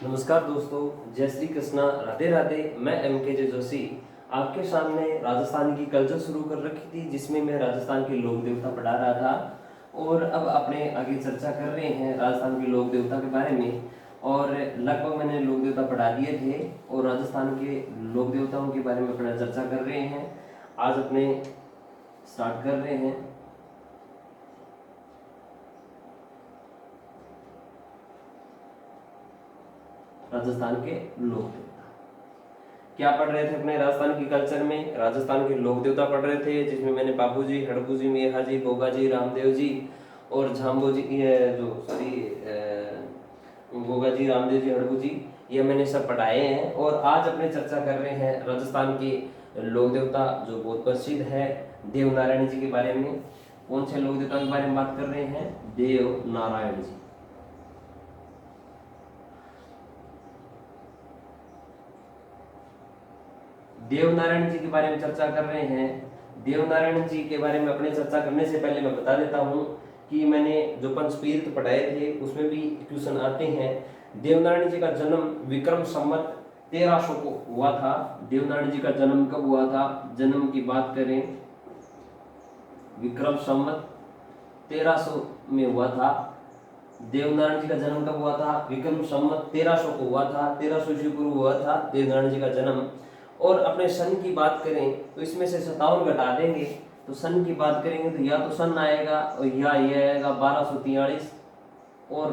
नमस्कार दोस्तों, जय श्री कृष्णा, राधे राधे। मैं MK जोशी आपके सामने राजस्थान की कल्चर शुरू कर रखी थी, जिसमें मैं राजस्थान के लोक देवता पढ़ा रहा था। और अब अपने आगे चर्चा कर रहे हैं राजस्थान के लोक देवता के बारे में। और लगभग मैंने लोक देवता पढ़ा दिए थे और राजस्थान के लोक देवताओं के बारे में अपना चर्चा कर रहे हैं। आज अपने स्टार्ट कर रहे हैं। राजस्थान के लोक देवता क्या पढ़ रहे थे अपने राजस्थान की कल्चर में? राजस्थान के लोक देवता पढ़ रहे थे, जिसमें मैंने बापू जी, हड़पू जी, मेहा जी, गोगा जी, रामदेव जी और झाम्बो जी, गोगा जी, रामदेव जी, हड़पू जी, ये मैंने सब पढ़ाए हैं। और आज अपने चर्चा कर रहे हैं राजस्थान के लोक देवता जो बहुत प्रसिद्ध है, देव नारायण जी के बारे में। कौन से लोक देवता के बारे में बात कर रहे हैं? देव नारायण जी। देवनारायण जी के बारे में चर्चा कर रहे हैं। देवनारायण जी के बारे में अपने चर्चा करने से पहले मैं बता देता हूं कि मैंने जो पंचतीर्थ पढ़ाए थे उसमें भी क्वेश्चन आते हैं। देवनारायण जी का जन्म विक्रम संवत 1300 को हुआ था। देवनारायण जी का जन्म कब हुआ था? जन्म की बात करें, विक्रम संवत 1300 में हुआ था। देवनारायण जी का जन्म कब हुआ था? विक्रम संवत 1300 को हुआ था। 1300 ईस्वी पूर्व हुआ था देवनारायण जी का जन्म। और अपने सन की बात करें तो इसमें से 57 घटा देंगे तो सन की बात करेंगे तो या तो सन आएगा और या ये आएगा 1243। और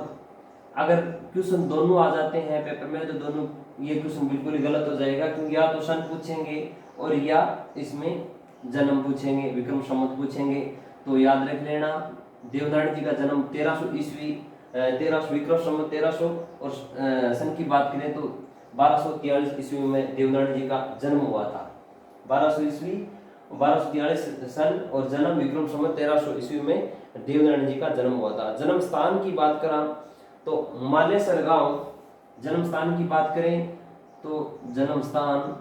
अगर क्वेश्चन दोनों आ जाते हैं पेपर में तो दोनों ये क्वेश्चन बिल्कुल ही गलत हो जाएगा, क्योंकि या तो सन पूछेंगे और या इसमें जन्म पूछेंगे, विक्रम संवत पूछेंगे। तो याद रख लेना, देवनारायण जी का जन्म 1300 ईस्वी 1300 विक्रम संवत 1300 और सन की बात करें तो 1243 ईस्वी में देवनारायण जी का जन्म हुआ था। 1200 ईस्वी 1243 सन और जन्म विक्रम संवत 1300 ईस्वी में देवनारायण जी का जन्म हुआ था। जन्म स्थान की बात करा तो मालेसर गांव। जन्म स्थान की बात करें तो जन्म स्थान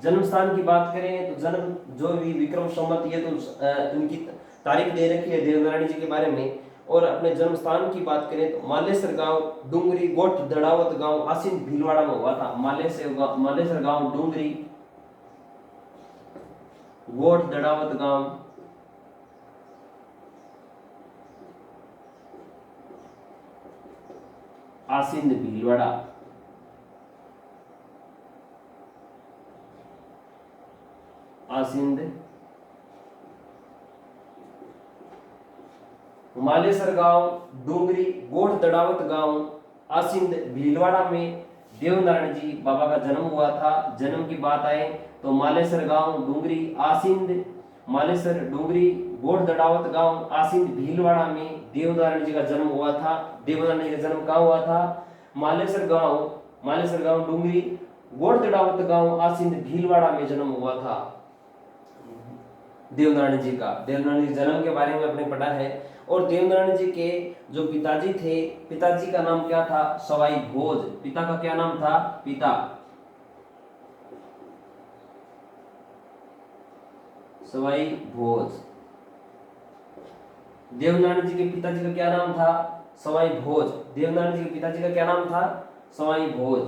जन्म स्थान की बात करें तो जन्म जो भी विक्रम संवत, ये तो उनकी तारीख दे रखी है देवनारायण जी के बारे में। और अपने जन्म स्थान की बात करें तो मालेसर गांव, डूंगरी, गोठ दड़ावत गांव, आसीन भीलवाड़ा में हुआ था। मालेसर गांव, डूंगरी, गोठ दड़ावत गांव, आसीन भीलवाड़ा। आसिंद, मालेसर गांव, डूंगरी, गोठ दड़ावत गांव, आसिंद भीलवाड़ा में देवनारायण जी बाबा का जन्म हुआ था। जन्म की बात आए तो मालेसर गांव, डूंगरी, आसिंद, मालेसर, डूंगरी, गोठ दड़ावत गांव, आसिंद भीलवाड़ा में देवनारायण जी का जन्म हुआ था। देवनारायण जी का जन्म कहाँ हुआ था? मालेसर गांव, डूंगरी, गोठ दड़ावत गांव, आसिंद भीलवाड़ा में जन्म हुआ था देवनारायण जी का। देवनारायण जी जन्म के बारे में अपने पढ़ा है। और देवनारायण जी के जो पिताजी थे, पिताजी का नाम क्या था? सवाई भोज। पिता का क्या नाम था? पिता सवाई भोज। देवनारायण जी के पिताजी का क्या नाम था? सवाई भोज। देवनारायण जी के पिताजी का क्या नाम था? सवाई भोज।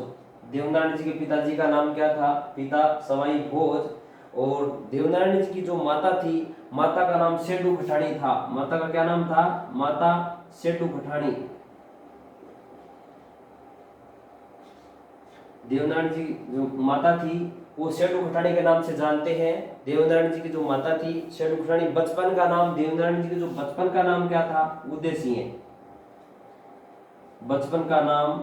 देवनारायण जी के पिताजी का नाम क्या था? पिता सवाई भोज। और देवनारायण जी की जो माता थी, माता का नाम सेठू खठाणी था। माता का क्या नाम था? माता सेठू खठाणी। देवनारायण जी जो माता थी वो सेठू खठाणी के नाम से जानते हैं। देवनारायण जी की जो माता थी सेठू खठाणी। बचपन का नाम, देवनारायण जी के जो बचपन का नाम क्या था? उदय सिंह। बचपन का नाम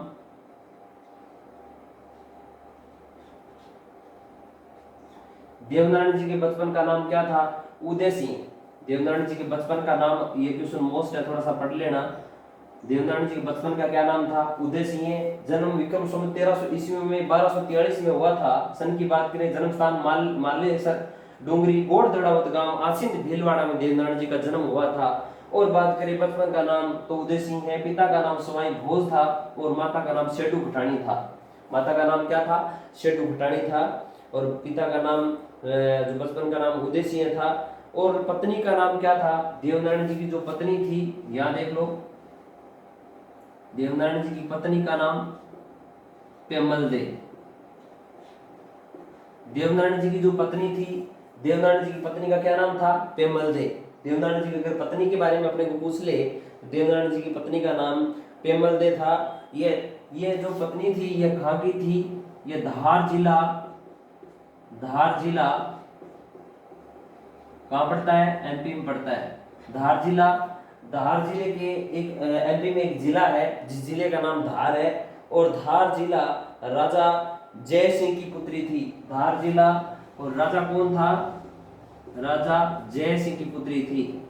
देवनारायण जी के बचपन का नाम क्या था? उदय सिंह। देवनारायण जी के बचपन का नाम, ये क्वेश्चन मोस्ट है, थोड़ा सा पढ़ लेना। देवनारायण जी के बचपन का क्या नाम था? उदय सिंह। जन्म विक्रम संवत 1300 ईस्वी में 1243 में हुआ था। सन की बात करें, जन्म स्थान मालेसर, डूंगरी, गोठ दड़ावत गांव, आसिंद भीलवाड़ा में देवनारायण जी का जन्म हुआ था। और बात करें बचपन का नाम तो उदय सिंह है, पिता का नाम सवाई भोज था और माता का नाम सेठू खठाणी था। माता का नाम क्या था? सेठू खठाणी था। और पिता का नाम जो बचपन का नाम उदय सिंह था और पत्नी का नाम क्या था? देवनारायण जी की जो पत्नी थी, यहां देख लो, देवनारायण जी की पत्नी का नाम पेमल दे। देवनारायण जी की जो पत्नी थी, देवनारायण जी की पत्नी का क्या नाम था? पेमल दे। देवनारायण जी की अगर पत्नी के बारे में अपने को पूछ ले, तो देवनारायण जी की पत्नी का नाम पेमल दे था। ये जो पत्नी थी, ये कहाँ की थी? ये धार जिला, धार जिला कहाँ पड़ता है? एमपी में पड़ता है धार जिला। धार जिले के एक एमपी में एक जिला है जिस जिले का नाम धार है, और धार जिला राजा जय सिंह की पुत्री थी। धार जिला, और राजा कौन था? राजा जय सिंह की पुत्री थी।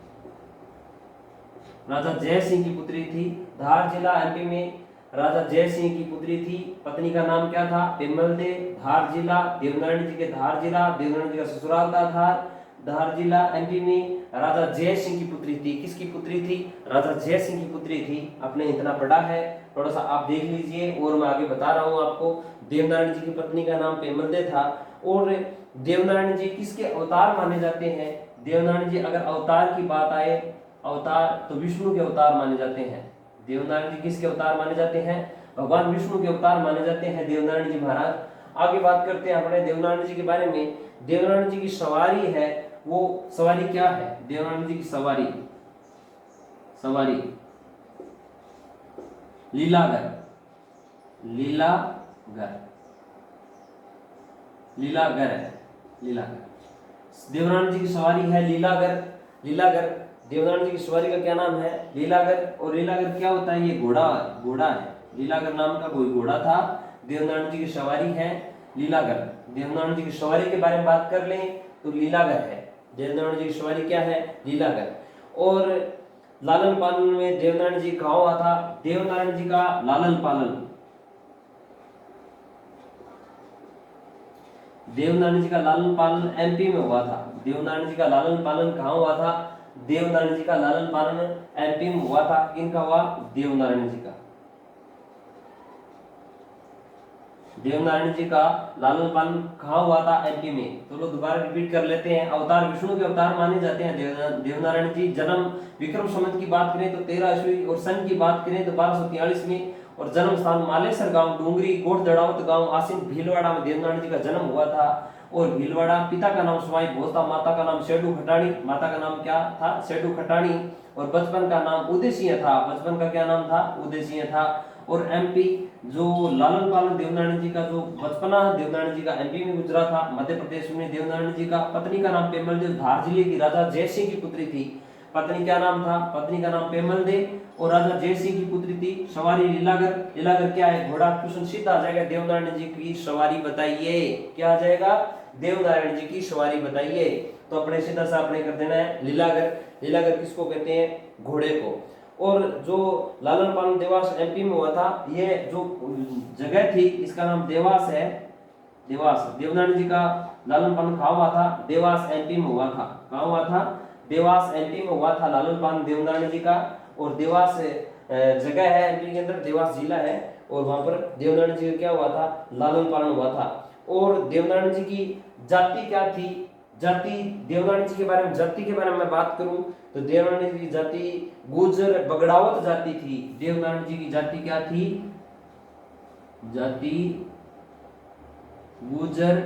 राजा जय सिंह की पुत्री थी। धार जिला एमपी में राजा जय सिंह की पुत्री थी। पत्नी का नाम क्या था? पेमल दे। धार जिला, देवनारायण जी के धार जिला, देवनारायण जी का ससुराल था धार। धार जिला एमपी में राजा जय सिंह की पुत्री थी। किसकी पुत्री थी? राजा जय सिंह की पुत्री थी। आपने इतना पढ़ा है, थोड़ा सा आप देख लीजिए, और मैं आगे बता रहा हूँ आपको। देवनारायण जी की पत्नी का नाम पेमल दे था। और देवनारायण जी किसके अवतार माने जाते हैं? देवनारायण जी अगर अवतार की बात आए, अवतार तो विष्णु के अवतार माने जाते हैं। देवनारायण जी किसके अवतार माने जाते हैं? भगवान विष्णु के अवतार माने जाते हैं देवनारायण जी महाराज। आगे बात करते हैं अपने देवनारायण जी के बारे में। देवनारायण जी की सवारी है, वो सवारी क्या है? देवनारायण जी की सवारी, सवारी लीलागर, लीलागर, लीलागर है, लीलागर। देवनारायण जी की सवारी है लीलागर। लीलागर, देवनारायण जी की सवारी का क्या नाम है? लीलागर। और लीलागर क्या होता है? ये घोड़ा, घोड़ा है। लीलागर नाम का कोई घोड़ा था। देवनारायण जी की सवारी है लीलागर। देवनारायण जी की सवारी के बारे में बात कर लें तो लीलागर है। देवनारायण जी की सवारी क्या है? लीलागर। और लालन पालन में देवनारायण जी कहाँ हुआ था? देवनारायण जी का लालन पालन, देवनारायण जी का लालन पालन एमपी में हुआ था। देवनारायण जी का लालन पालन कहाँ हुआ था? देवनारायण जी का लालन पालन एमपी में हुआ था। किनका हुआ? देवनारायण जी का। देवनारायण जी का लालन पालन कहाँ हुआ था? एमपी में। तो लोग दोबारा रिपीट कर लेते हैं। अवतार विष्णु के अवतार माने जाते हैं देवनारायण जी। जन्म विक्रम संवत की बात करें तो 13 ईस्वी, और सन की बात करें तो 1243 में। और जन्म स्थान मालेसर गांव, डूंगरी, कोट दड़ावत गांव, आसिन भीलवाड़ा में देवनारायण जी का जन्म हुआ था। और भीलवाड़ा, पिता का नाम स्वाई भोज था, माता का नाम शेडू खटाणी। माता का नाम क्या था? शेडू खटाणी। और बचपन का नाम उदय सिंह था। बचपन का क्या नाम था? उदय सिंह था। और एमपी, जो लालन पालन देवनारायण जी का जो बचपना देवनारायण जी का एमपी में गुजरा था, मध्य प्रदेश में। देवनारायण जी का पत्नी का नाम पेमल दे, धार जिले की राजा जय सिंह की पुत्री थी। पत्नी क्या नाम था? पत्नी का नाम पेमल दे, और राजा जय सिंह की पुत्री थी। सवारी लीलागर। लीलागर क्या है? घोड़ा। क्वेश्चन सीधा आ जाएगा, देवनारायण जी की सवारी बताइए। क्या आ जाएगा? देवनारायण जी की सवारी बताइए। तो अपने सीधा सा अपने कर देना है लीलागर। लीलागर किसको कहते हैं? घोड़े को। और जो लालन पालन देवास एमपी में हुआ था, ये जो जगह थी इसका नाम देवास है। देवास। देवनारायण जी का लालन पालन कहाँ हुआ था? देवास एमपी में हुआ था। कहाँ हुआ था? देवास एमपी में हुआ था लालन पालन देवनारायण जी का। और देवास जगह है एमपी के अंदर, देवास जिला है, और वहां पर देवनारायण जी का क्या हुआ था? लालन पालन हुआ था। और देवनारायण जी की जाति क्या थी? जाति, देवनारायण जी के बारे में, जाति के बारे में मैं बात करूं तो देवनारायण जी की जाति गुर्जर बगड़ावत जाति थी। देवनारायण जी की जाति क्या थी? जाति गुर्जर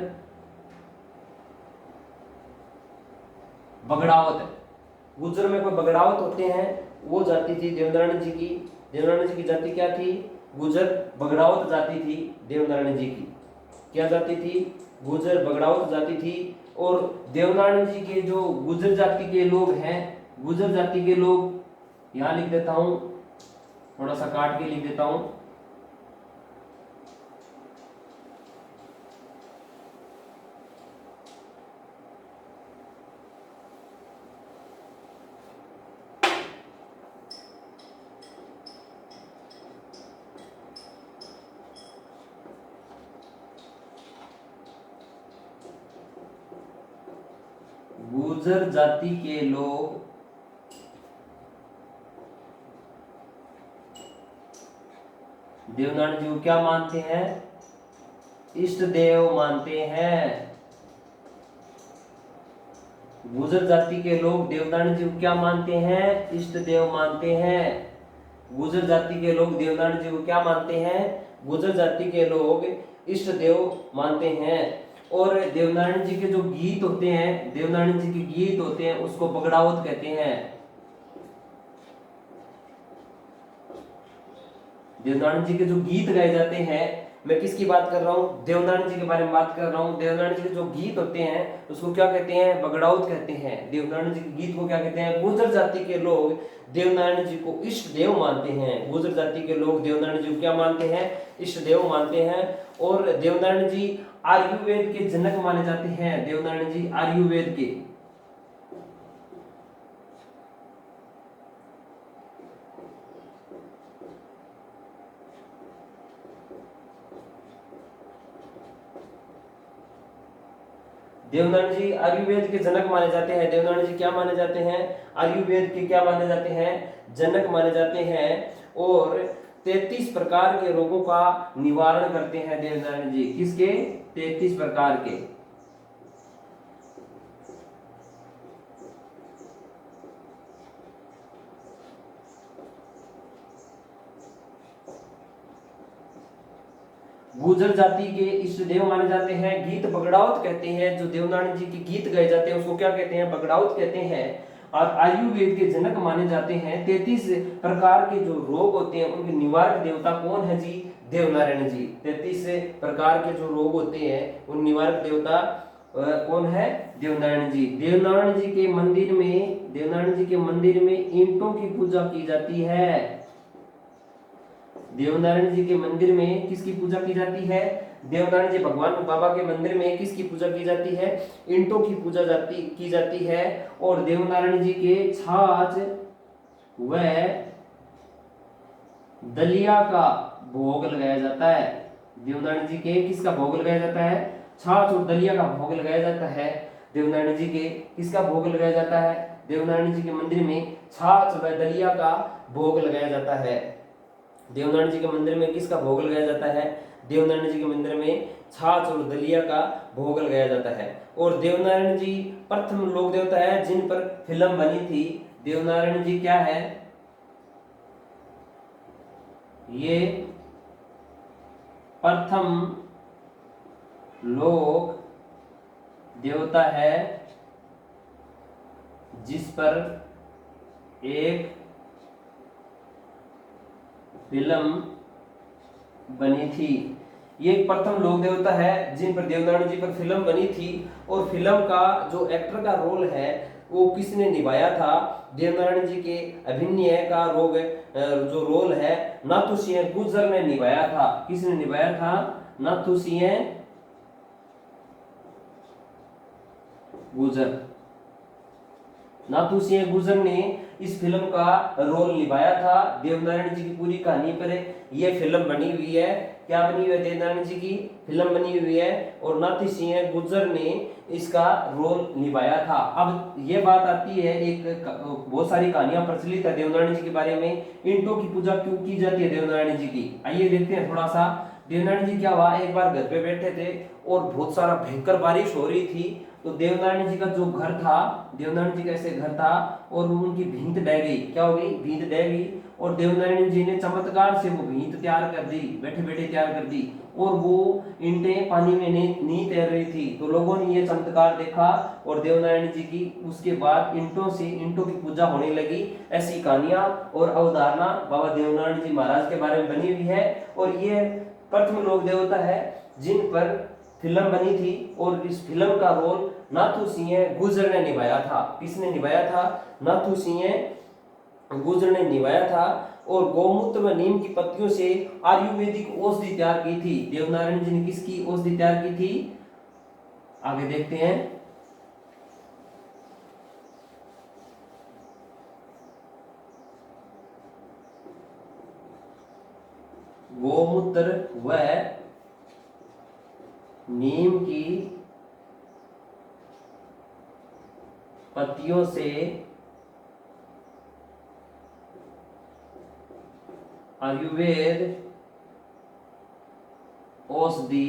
बगड़ावत। गुर्जर में कोई बगड़ावत होते हैं, वो जाति थी देवनारायण जी की। देवनारायण जी की जाति क्या थी? गुर्जर बगड़ावत जाति थी देवनारायण जी की। क्या जाति थी? गुर्जर बगड़ावत जाति थी। और देवनारायण जी के जो गुर्जर जाति के लोग हैं, गुर्जर जाति के लोग यहां लिख देता हूं, थोड़ा सा काट के लिख देता हूं। गुर्जर जाति के लोग देवनारायण जी को क्या मानते हैं? इष्ट देव मानते हैं। गुर्जर जाति के लोग देवनारायण जी को क्या मानते हैं? इष्ट देव मानते हैं। गुर्जर जाति के लोग देवनारायण जी को क्या मानते हैं? गुर्जर जाति के लोग इष्ट देव मानते हैं। और देवनारायण जी के जो गीत होते हैं, देवनारायण जी के गीत होते हैं, उसको बगड़ावत कहते हैं। देवनारायण जी के जो गीत गाए जाते हैं, मैं किसकी बात कर रहा हूँ? देवनारायण जी के बारे में बात कर रहा हूँ। देवनारायण जी के जो गीत होते हैं उसको क्या कहते हैं? बगड़ाउत कहते हैं। देवनारायण जी के गीत को क्या कहते हैं? गुर्जर जाति के लोग देवनारायण जी को इष्ट देव मानते हैं। गुर्जर जाति के लोग देवनारायण जी को क्या मानते हैं? इष्ट देव मानते हैं। और देवनारायण जी आयुर्वेद के जनक माने जाते हैं। देवनारायण जी आयुर्वेद के देवनारायण जी आयुर्वेद के जनक माने जाते हैं। देवनारायण जी क्या माने जाते हैं? आयुर्वेद के क्या माने जाते हैं? जनक माने जाते हैं। और 33 प्रकार के रोगों का निवारण करते हैं देवनारायण जी। किसके? 33 प्रकार के। गुर्जर जाति के इष्ट देव माने जाते हैं। गीत बगड़ावत कहते हैं। जो देवनारायण जी के गीत गाए जाते हैं उसको क्या कहते हैं? बगड़ावत कहते हैं। और आयुर्वेद के जनक माने जाते हैं। 33 प्रकार के जो रोग होते हैं उनके निवारक देवता कौन है जी? देवनारायण जी। 33 प्रकार के जो रोग होते हैं उन निवारक देवता कौन है? देवनारायण जी। देवनारायण जी के मंदिर में, देवनारायण जी के मंदिर में ईंटों की पूजा की जाती है। देवनारायण जी के मंदिर में किसकी पूजा की जाती है? देवनारायण जी भगवान बाबा के मंदिर में किसकी पूजा की जाती है? ईंटों की पूजा की जाती है। और देवनारायण जी के छाछ व दलिया का भोग लगाया जाता है। देवनारायण जी के किसका भोग लगाया जाता है? छाछ और दलिया का भोग लगाया जाता है। देवनारायण जी के किसका भोग लगाया जाता है? देवनारायण जी के मंदिर में छाछ व दलिया का भोग लगाया जाता है। देवनारायण जी के मंदिर में किसका भोग लगाया जाता है? देवनारायण जी के मंदिर में छाछ और दलिया का भोग लगाया जाता है। और देवनारायण जी प्रथम लोक देवता है जिन पर फिल्म बनी थी। देवनारायण जी क्या है? ये प्रथम लोक देवता है जिस पर एक फिल्म बनी थी। ये प्रथम लोक देवता है जिन पर देवनारायण जी पर फिल्म बनी थी। और फिल्म का जो एक्टर का रोल है वो किसने निभाया था? देवनारायण जी के अभिनय का जो रोल है नाथू सिंह गुर्जर ने निभाया था। किसने निभाया था? नाथू सिंह गुर्जर। नाथू सिंह गुर्जर ने इस फिल्म का रोल निभाया था। देवनारायण जी की पूरी कहानी पर यह फिल्म बनी हुई है। क्या बनी हुई है? देवनारायण जी की फिल्म बनी हुई है और नाथू सिंह गुर्जर ने इसका रोल निभाया था। अब ये बात आती है, एक बहुत सारी कहानियां प्रचलित है देवनारायण जी के बारे में। ईंटों की पूजा क्यों की जाती है देवनारायण जी की? आइए देखते हैं थोड़ा सा। देवनारायण जी क्या हुआ, एक बार घर पे बैठे थे और बहुत सारा भयंकर बारिश हो रही थी। तो देवनारायण जी का जो घर था, देवनारायण जी का ऐसे घर था और उनकी भींत ढह गई। क्या हो गई? भींत ढह गई। और देवनारायण जी ने चमत्कार से वो भींत तैयार कर दी, बैठे बैठे तैयार कर दी। और वो ईंटें पानी में नहीं तैर रही थी। तो लोगों ने ये चमत्कार देखा और देवनारायण जी की उसके बाद ईंटों की पूजा होने लगी। ऐसी कहानियां और अवधारणा बाबा देवनारायण जी महाराज के बारे में बनी हुई है। और ये प्रथम लोक देवता है जिन पर फिल्म बनी थी। और इस फिल्म का रोल नाथू सिंह गुर्जर ने निभाया था। किसने निभाया था? नाथू सिंह गुर्जर ने निभाया था। और गौमूत्र व नीम की पत्तियों से आयुर्वेदिक औषधि तैयार की थी। देवनारायण जी ने किसकी औषधि तैयार की थी? आगे देखते हैं। गौमूत्र व नीम की पत्तियों से आयुर्वेद औषधि